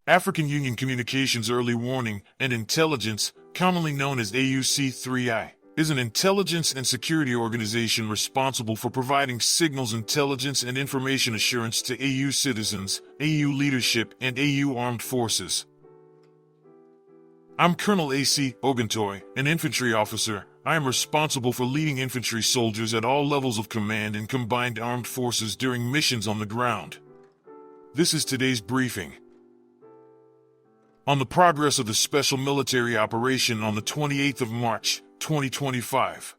African Union Communications Early Warning and Intelligence, commonly known as AUC3I, is an intelligence and security organization responsible for providing signals intelligence and information assurance to AU citizens, AU leadership, and AU armed forces. I'm Clonel AC, Oguntoye, an infantry officer. I am responsible for leading infantry soldiers at all levels of command in combined armed forces during missions on the ground. This is today's briefing. On the progress of the special military operation on the 28th of March, 2025.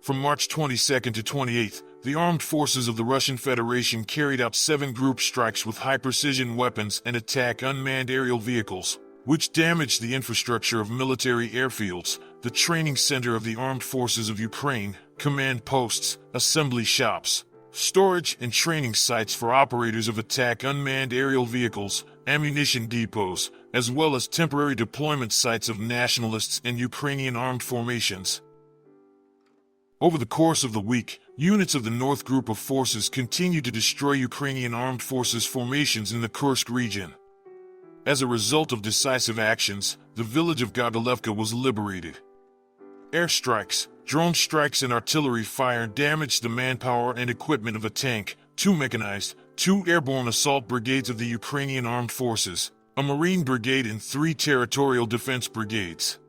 From March 22nd to 28th, the armed forces of the Russian Federation carried out 7 group strikes with high-precision weapons and attack unmanned aerial vehicles, which damaged the infrastructure of military airfields, the training center of the armed forces of Ukraine, command posts, assembly shops, storage and training sites for operators of attack unmanned aerial vehicles, ammunition depots, as well as temporary deployment sites of nationalists and Ukrainian armed formations. Over the course of the week, units of the North Group of Forces continued to destroy Ukrainian armed forces formations in the Kursk region. As a result of decisive actions, the village of Gogolevka was liberated. Airstrikes, drone strikes and artillery fire damaged the manpower and equipment of a tank, 2 mechanized, 2 airborne assault brigades of the Ukrainian armed forces, a Marine brigade and 3 territorial defense brigades.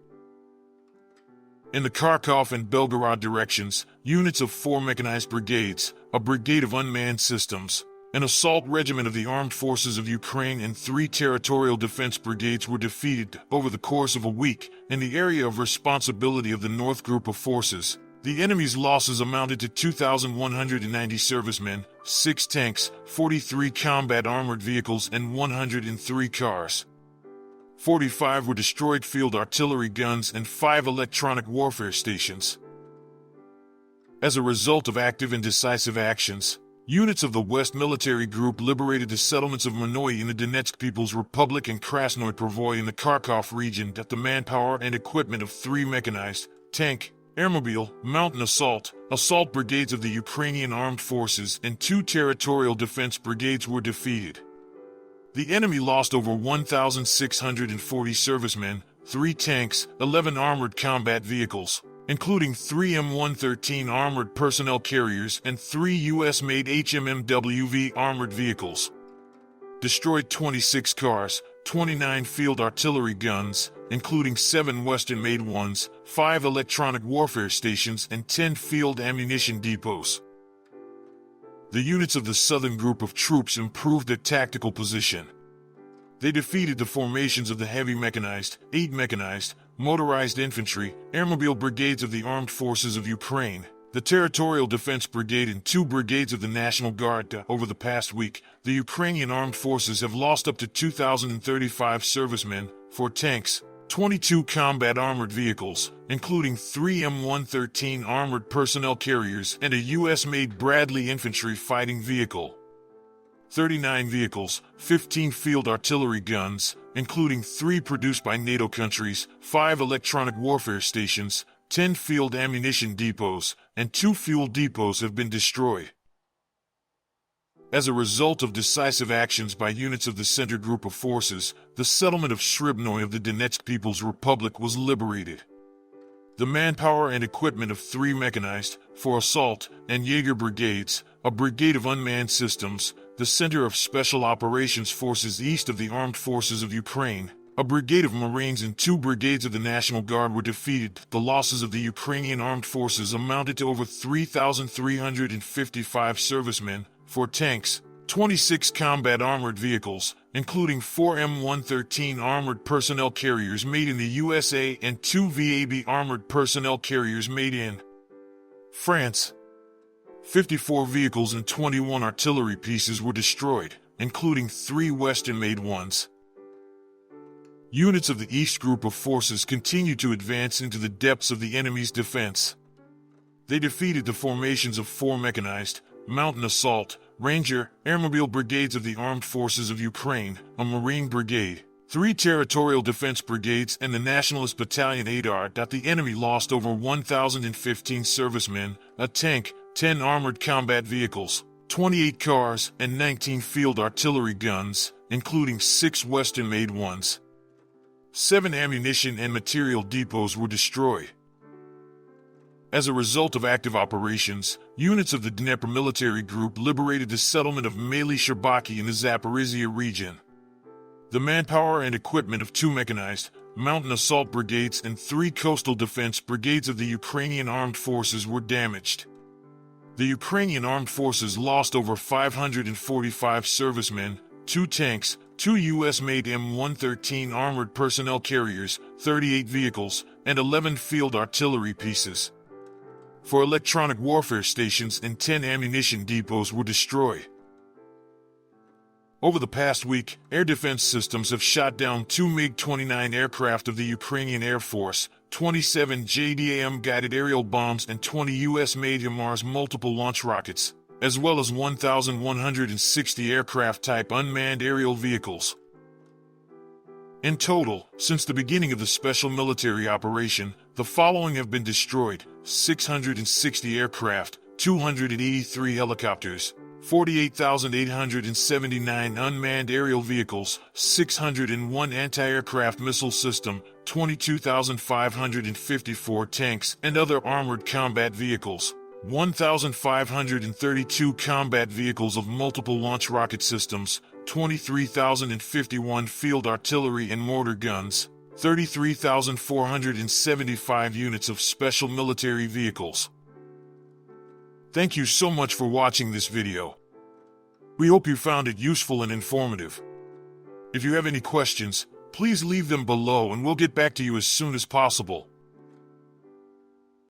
In the Kharkov and Belgorod directions, units of 4 mechanized brigades, a brigade of unmanned systems, an assault regiment of the armed forces of Ukraine and 3 territorial defense brigades were defeated over the course of a week in the area of responsibility of the North Group of Forces. The enemy's losses amounted to 2,190 servicemen, 6 tanks, 43 combat armored vehicles and 103 cars. 45 were destroyed field artillery guns and 5 electronic warfare stations. As a result of active and decisive actions, units of the West Military Group liberated the settlements of Manoy in the Donetsk People's Republic and Krasnoy Provoy in the Kharkov region at the manpower and equipment of 3 mechanized, tank, airmobile, mountain assault brigades of the Ukrainian armed forces and 2 territorial defense brigades were defeated. The enemy lost over 1,640 servicemen, 3 tanks, 11 armored combat vehicles, including 3 M113 armored personnel carriers and 3 U.S.-made HMMWV armored vehicles. Destroyed 26 cars, 29 field artillery guns, including 7 Western-made ones, 5 electronic warfare stations and 10 field ammunition depots. The units of the Southern Group of Troops improved their tactical position. They defeated the formations of the heavy mechanized, 8 mechanized, motorized infantry, airmobile brigades of the Armed Forces of Ukraine, the Territorial Defense Brigade and 2 brigades of the National Guard. Over the past week, the Ukrainian armed forces have lost up to 2,035 servicemen, 4 tanks, 22 combat armored vehicles, including 3 M113 armored personnel carriers and a U.S.-made Bradley infantry fighting vehicle. 39 vehicles, 15 field artillery guns, including 3 produced by NATO countries, 5 electronic warfare stations, 10 field ammunition depots, and 2 fuel depots have been destroyed. As a result of decisive actions by units of the Center Group of Forces, the settlement of Shribnoy of the Donetsk People's Republic was liberated. The manpower and equipment of 3 mechanized, 4 assault, and Jaeger brigades, a brigade of unmanned systems, the Center of Special Operations Forces east of the Armed Forces of Ukraine, a brigade of Marines and 2 brigades of the National Guard were defeated. The losses of the Ukrainian armed forces amounted to over 3,355 servicemen, 4 tanks, 26 combat armored vehicles, including 4 M113 armored personnel carriers made in the USA and 2 VAB armored personnel carriers made in France. 54 vehicles and 21 artillery pieces were destroyed, including 3 Western-made ones. Units of the East Group of Forces continued to advance into the depths of the enemy's defense. They defeated the formations of 4 mechanized, mountain assault, Ranger, airmobile brigades of the Armed Forces of Ukraine, a Marine brigade, 3 territorial defense brigades and the Nationalist Battalion ADAR. The enemy lost over 1,015 servicemen, a tank, 10 armored combat vehicles, 28 cars, and 19 field artillery guns, including 6 Western-made ones. 7 ammunition and material depots were destroyed. As a result of active operations, units of the Dnepr military group liberated the settlement of Maly Sherbaki in the Zaporizhia region. The manpower and equipment of 2 mechanized, mountain assault brigades and 3 coastal defense brigades of the Ukrainian armed forces were damaged. The Ukrainian armed forces lost over 545 servicemen, 2 tanks, 2 U.S.-made M113 armored personnel carriers, 38 vehicles, and 11 field artillery pieces. 4 electronic warfare stations and 10 ammunition depots were destroyed. Over the past week, air defense systems have shot down 2 MiG-29 aircraft of the Ukrainian Air Force, 27 JDAM guided aerial bombs and 20 U.S.-made HIMARS multiple launch rockets, as well as 1,160 aircraft-type unmanned aerial vehicles. In total, since the beginning of the special military operation, the following have been destroyed: 660 aircraft, 283 helicopters, 48,879 unmanned aerial vehicles, 601 anti-aircraft missile system, 22,554 tanks and other armored combat vehicles, 1,532 combat vehicles of multiple launch rocket systems, 23,051 field artillery and mortar guns, 33,475 units of special military vehicles. Thank you so much for watching this video. We hope you found it useful and informative. If you have any questions, please leave them below and we'll get back to you as soon as possible.